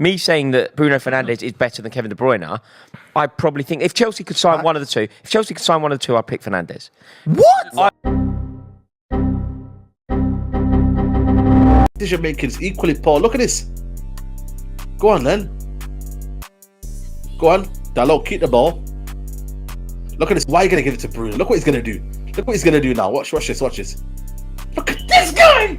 Me saying that Bruno Fernandes is better than Kevin De Bruyne, I probably think if Chelsea could sign one of the two, I'd pick Fernandes. What? Decision making is equally poor. Look at this. Go on, then. Go on. Dalot, keep the ball. Look at this. Why are you going to give it to Bruno? Look what he's going to do. Look what he's going to do now. Watch this. Watch this. Look at this guy!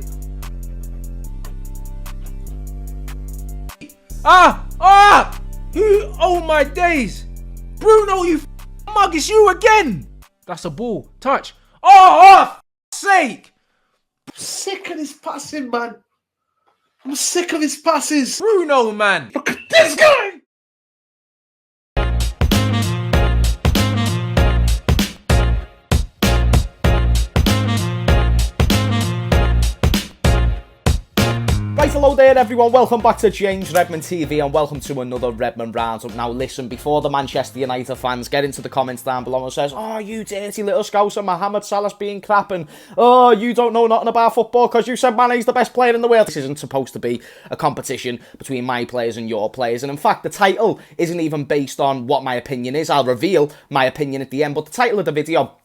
Oh my days! Bruno, you mug, it's you again! That's a ball. Touch. For sake! I'm sick of his passing, man. I'm sick of his passes. Bruno, man! Look at this guy! Right, hello there everyone, welcome back to James Redmond TV and welcome to another Redmond Roundup. Now listen, before the Manchester United fans get into the comments down below and says, oh, you dirty little scouser, Mohamed Salah's being crap and oh, you don't know nothing about football because you said Mane's the best player in the world. This isn't supposed to be a competition between my players and your players, and in fact the title isn't even based on what my opinion is. I'll reveal my opinion at the end, but the title of the video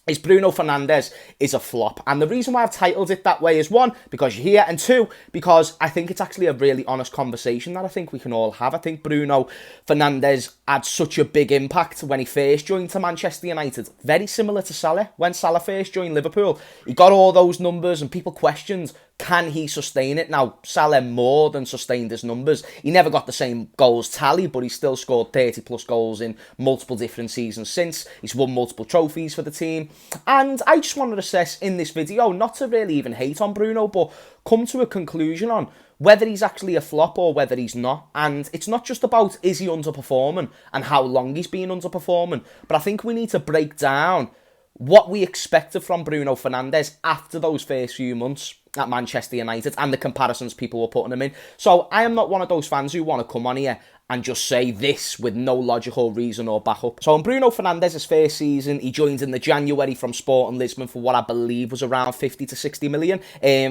is Bruno Fernandes is a flop. And the reason why I've titled it that way is one, because you're here, and two, because I think it's actually a really honest conversation that I think we can all have. I think Bruno Fernandes had such a big impact when he first joined to Manchester United. Very similar to Salah. When Salah first joined Liverpool, he got all those numbers and people questioned, can he sustain it? Now, Salah more than sustained his numbers. He never got the same goals tally, but he still scored 30 plus goals in multiple different seasons since. He's won multiple trophies for the team. And I just want to assess in this video, not to really even hate on Bruno, but come to a conclusion on whether he's actually a flop or whether he's not. And it's not just about is he underperforming and how long he's been underperforming, but I think we need to break down what we expected from Bruno Fernandes after those first few months at Manchester United and the comparisons people were putting him in. So I am not one of those fans who want to come on here and just say this with no logical reason or backup. So in Bruno Fernandes' first season, he joined in the January from Sporting Lisbon for what I believe was around 50 to 60 million.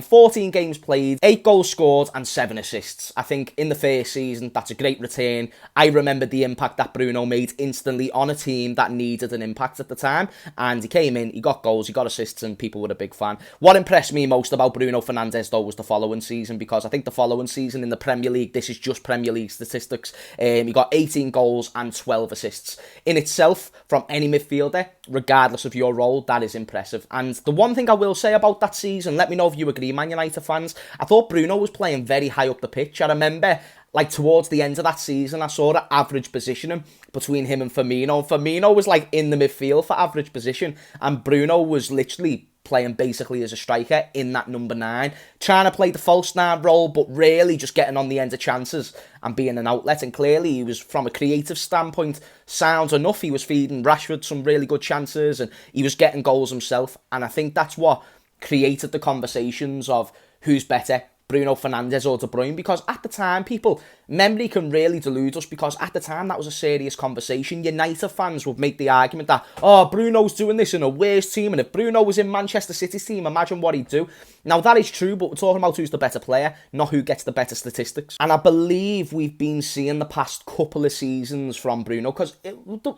14 games played, 8 goals scored and 7 assists. I think in the first season, that's a great return. I remember the impact that Bruno made instantly on a team that needed an impact at the time. And he came in, he got goals, he got assists, and people were a big fan. What impressed me most about Bruno Fernandes, though, was the following season, because I think the following season in the Premier League, this is just Premier League statistics, he got 18 goals and 12 assists. In itself, from any midfielder, regardless of your role, that is impressive. And the one thing I will say about that season, let me know if you agree, Man United fans, I thought Bruno was playing very high up the pitch. I remember, like, towards the end of that season, I saw the average positioning between him and Firmino. Firmino was, like, in the midfield for average position, and Bruno was literally playing basically as a striker in that number 9, trying to play the false 9 role, but really just getting on the end of chances and being an outlet. And clearly he was, from a creative standpoint, sounds enough. He was feeding Rashford some really good chances and he was getting goals himself. And I think that's what created the conversations of who's better, Bruno Fernandes or De Bruyne, because at the time, people, memory can really delude us, because at the time that was a serious conversation. United fans would make the argument that, oh, Bruno's doing this in a worse team, and if Bruno was in Manchester City's team, imagine what he'd do. Now that is true, but we're talking about who's the better player, not who gets the better statistics. And I believe we've been seeing the past couple of seasons from Bruno, because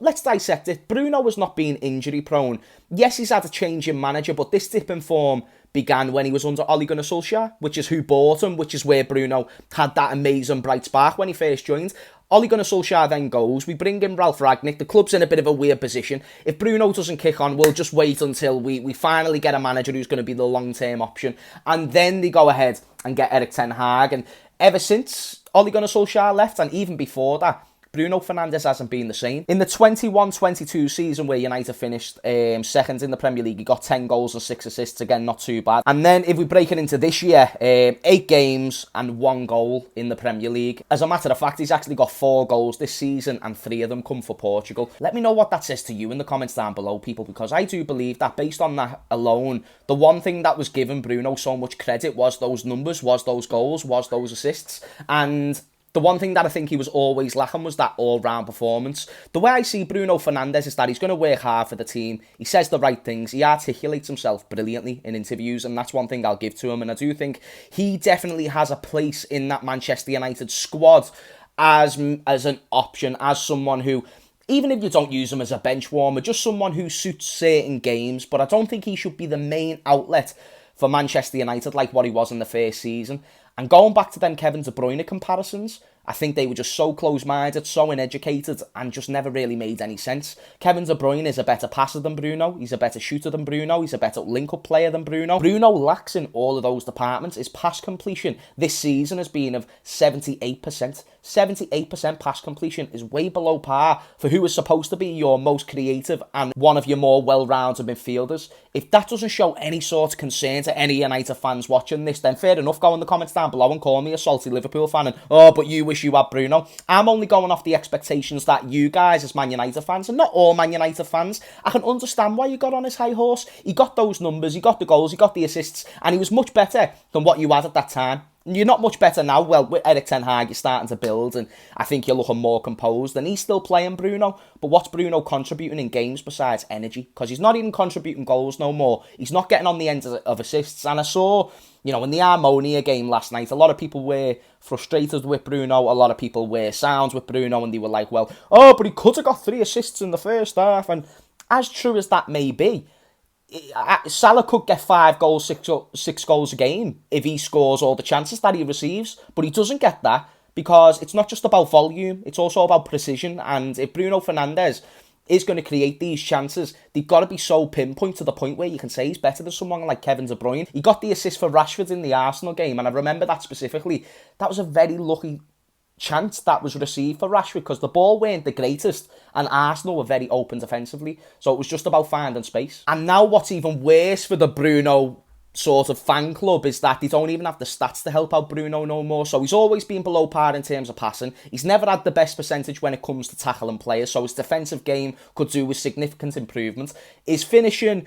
let's dissect it. Bruno has not been injury prone. Yes, he's had a change in manager, but this dip in form began when he was under Ole Gunnar Solskjaer, which is who bought him, which is where Bruno had that amazing bright spark when he first joined. Ole Gunnar Solskjaer then goes, we bring in Ralph Rangnick, the club's in a bit of a weird position. If Bruno doesn't kick on, we'll just wait until we finally get a manager who's going to be the long-term option. And then they go ahead and get Erik ten Hag, and ever since Ole Gunnar Solskjaer left, and even before that, Bruno Fernandes hasn't been the same. In the 21-22 season where United finished second in the Premier League, he got 10 goals and 6 assists, again, not too bad. And then if we break it into this year, 8 games and 1 goal in the Premier League. As a matter of fact, he's actually got 4 goals this season and 3 of them come for Portugal. Let me know what that says to you in the comments down below, people, because I do believe that based on that alone, the one thing that was giving Bruno so much credit was those numbers, was those goals, was those assists. And the one thing that I think he was always lacking was that all-round performance. The way I see Bruno Fernandes is that he's going to work hard for the team. He says the right things. He articulates himself brilliantly in interviews, and that's one thing I'll give to him. And I do think he definitely has a place in that Manchester United squad as an option, as someone who, even if you don't use him as a bench warmer, just someone who suits certain games. But I don't think he should be the main outlet for Manchester United like what he was in the first season. And going back to them Kevin De Bruyne comparisons, I think they were just so close-minded, so uneducated, and just never really made any sense. Kevin De Bruyne is a better passer than Bruno. He's a better shooter than Bruno. He's a better link-up player than Bruno. Bruno lacks in all of those departments. His pass completion this season has been of 78%. 78% pass completion is way below par for who is supposed to be your most creative and one of your more well-rounded midfielders. If that doesn't show any sort of concern to any United fans watching this, then fair enough, go in the comments down below and call me a salty Liverpool fan and, oh, but you wish you had Bruno. I'm only going off the expectations that you guys as Man United fans, and not all Man United fans, I can understand why you got on his high horse. He got those numbers, he got the goals, he got the assists, and he was much better than what you had at that time. You're not much better now. Well, with Erik ten Hag, you're starting to build, and I think you're looking more composed. And he's still playing Bruno, but what's Bruno contributing in games besides energy? Because he's not even contributing goals no more. He's not getting on the end of assists. And I saw, in the Harmonia game last night, a lot of people were frustrated with Bruno. A lot of people were sound with Bruno, and they were like, well, oh, but he could have got 3 assists in the first half. And as true as that may be, Salah could get 5 goals, 6 goals a game if he scores all the chances that he receives, but he doesn't get that because it's not just about volume, it's also about precision. And if Bruno Fernandes is going to create these chances, they've got to be so pinpoint to the point where you can say he's better than someone like Kevin De Bruyne. He got the assist for Rashford in the Arsenal game, and I remember that specifically. That was a very lucky chance that was received for Rashford because the ball weren't the greatest and Arsenal were very open defensively, so it was just about finding space. And now what's even worse for the Bruno sort of fan club is that they don't even have the stats to help out Bruno no more. So he's always been below par in terms of passing. He's never had the best percentage when it comes to tackling players, so his defensive game could do with significant improvement. His finishing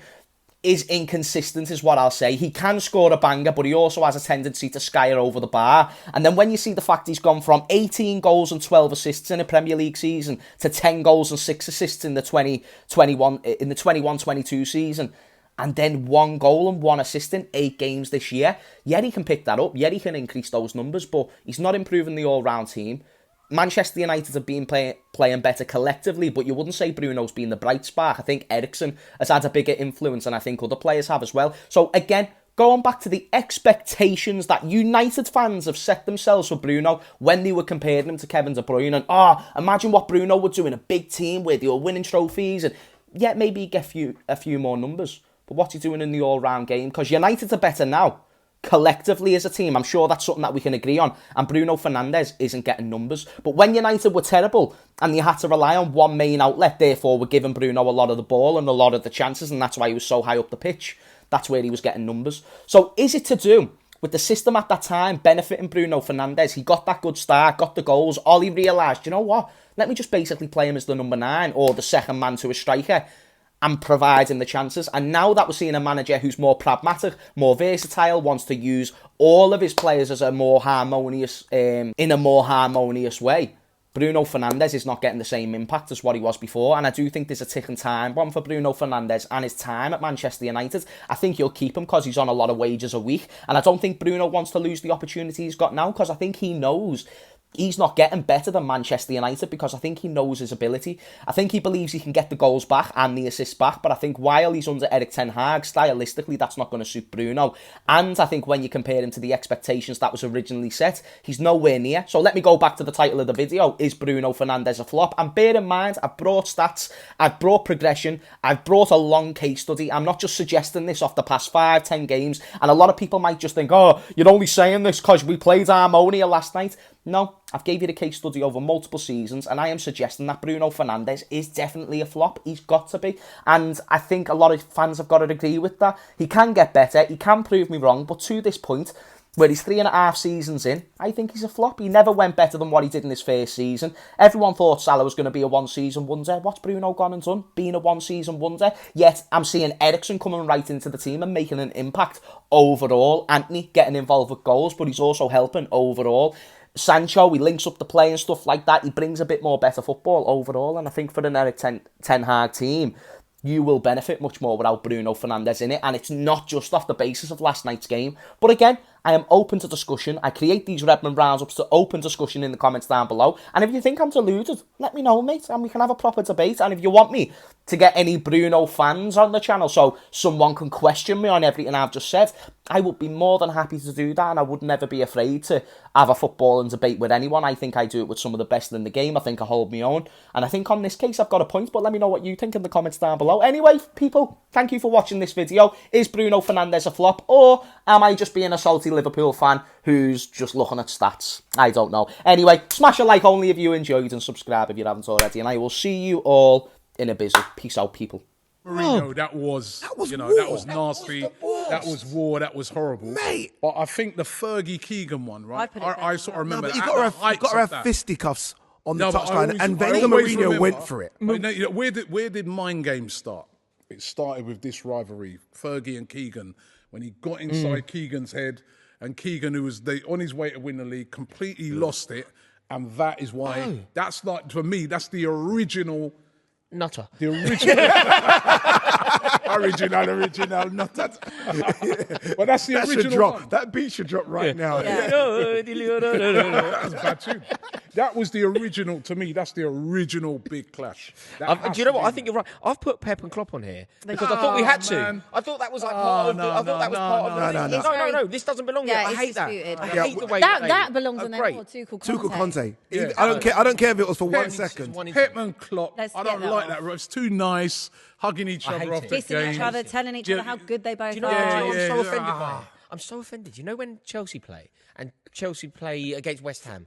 is inconsistent is what I'll say. He can score a banger, but he also has a tendency to skyer over the bar. And then when you see the fact he's gone from 18 goals and 12 assists in a Premier League season to 10 goals and 6 assists in the 21-22 season, and then 1 goal and 1 assist in 8 games this year, yeah, he can pick that up. Yeah, he can increase those numbers, but he's not improving the all-round team. Manchester United have been playing better collectively, but you wouldn't say Bruno's been the bright spark. I think Eriksen has had a bigger influence, and I think other players have as well. So again, going back to the expectations that United fans have set themselves for Bruno when they were comparing him to Kevin De Bruyne, and imagine what Bruno would do in a big team where they were winning trophies, and yeah, maybe he'd get a few more numbers. But what's he doing in the all-round game? Because United are better now. Collectively as a team, I'm sure that's something that we can agree on, and Bruno Fernandes isn't getting numbers. But when United were terrible and you had to rely on one main outlet, therefore we're giving Bruno a lot of the ball and a lot of the chances, and that's why he was so high up the pitch, that's where he was getting numbers. So is it to do with the system at that time benefiting Bruno Fernandes? He got that good start, got the goals. Ollie realised, you know what, let me just basically play him as the number 9 or the second man to a striker and providing the chances. And now that we're seeing a manager who's more pragmatic, more versatile, wants to use all of his players as a more harmonious, in a more harmonious way, Bruno Fernandes is not getting the same impact as what he was before. And I do think there's a ticking time bomb for Bruno Fernandes and his time at Manchester United. I think he'll keep him because he's on a lot of wages a week. And I don't think Bruno wants to lose the opportunity he's got now, because I think he knows he's not getting better than Manchester United, because I think he knows his ability. I think he believes he can get the goals back and the assists back, but I think while he's under Erik ten Hag, stylistically, that's not going to suit Bruno. And I think when you compare him to the expectations that was originally set, he's nowhere near. So let me go back to the title of the video. Is Bruno Fernandes a flop? And bear in mind, I've brought stats, I've brought progression, I've brought a long case study. I'm not just suggesting this off the past 5-10 games. And a lot of people might just think, oh, you're only saying this because we played Harmonia last night. No, I've gave you the case study over multiple seasons, and I am suggesting that Bruno Fernandes is definitely a flop. He's got to be. And I think a lot of fans have got to agree with that. He can get better, he can prove me wrong, but to this point, where he's 3.5 seasons in, I think he's a flop. He never went better than what he did in his first season. Everyone thought Salah was going to be a one-season wonder. What's Bruno gone and done? Being a one-season wonder. Yet I'm seeing Eriksen coming right into the team and making an impact overall. Antony getting involved with goals, but he's also helping overall. Sancho, he links up the play and stuff like that. He brings a bit more better football overall. And I think for an Erik ten Hag team, you will benefit much more without Bruno Fernandes in it. And it's not just off the basis of last night's game. But again, I am open to discussion. I create these Redmond roundups to open discussion in the comments down below. And if you think I'm deluded, let me know, mate, and we can have a proper debate. And if you want me to get any Bruno fans on the channel so someone can question me on everything I've just said, I would be more than happy to do that, and I would never be afraid to have a footballing debate with anyone. I think I do it with some of the best in the game. I think I hold my own, and I think on this case I've got a point, but let me know what you think in the comments down below. Anyway, people, thank you for watching this video. Is Bruno Fernandes a flop, or am I just being a salty Liverpool fan who's just looking at stats? I don't know. Anyway, smash a like only if you enjoyed, and subscribe if you haven't already, and I will see you all in a busy. Peace out, people. Marino, that was you know, war. that was nasty. That was war. That was horrible, mate. But I think the Fergie Keegan one, right? I sort of No, remember. but you at got to have fisticuffs on the touchline, and I Wenger always Mourinho remember- went for it. But, you know, where did mind games start? It started with this rivalry, Fergie and Keegan, when he got inside Keegan's head, and Keegan, who was on his way to win the league, completely lost it, and that is why. That's like, for me, that's the original. Nutter. The original. original, not that. But that's the That original should drop. one. That beat should drop right now. That was a bad tune. That was the original, to me, that's the original big clash. Do you know what? I think you're right. I've put Pep and Klopp on here because I thought we had to. man. I thought that was like part of the... I thought that was part of the... No. This doesn't belong here. I hate that. I hate the way that belongs on there more. Tuchel Conte. I don't care if it was for 1 second. Pep and Klopp, Let's I don't get that like off. that. It's too nice, hugging each other hate after it. Kissing games. each other, telling each other how good they both Do you know are. what I'm so yeah. offended by it? I'm so offended. You know when Chelsea play and Chelsea play against West Ham?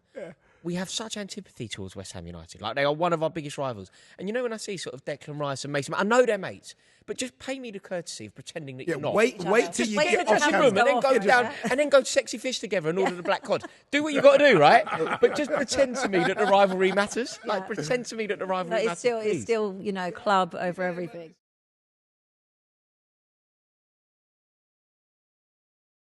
We have such antipathy towards West Ham United. Like, they are one of our biggest rivals. And you know when I see sort of Declan Rice and Mason, I know they're mates, but just pay me the courtesy of pretending that you're not. Wait till you Wait get till the off dressing camera. room And then go down and then go sexy fish together and order the black cod. Do what you got to do, right? But just pretend to me that the rivalry matters. Like, pretend to me that the rivalry But matters. it's please. still, you know, club over everything.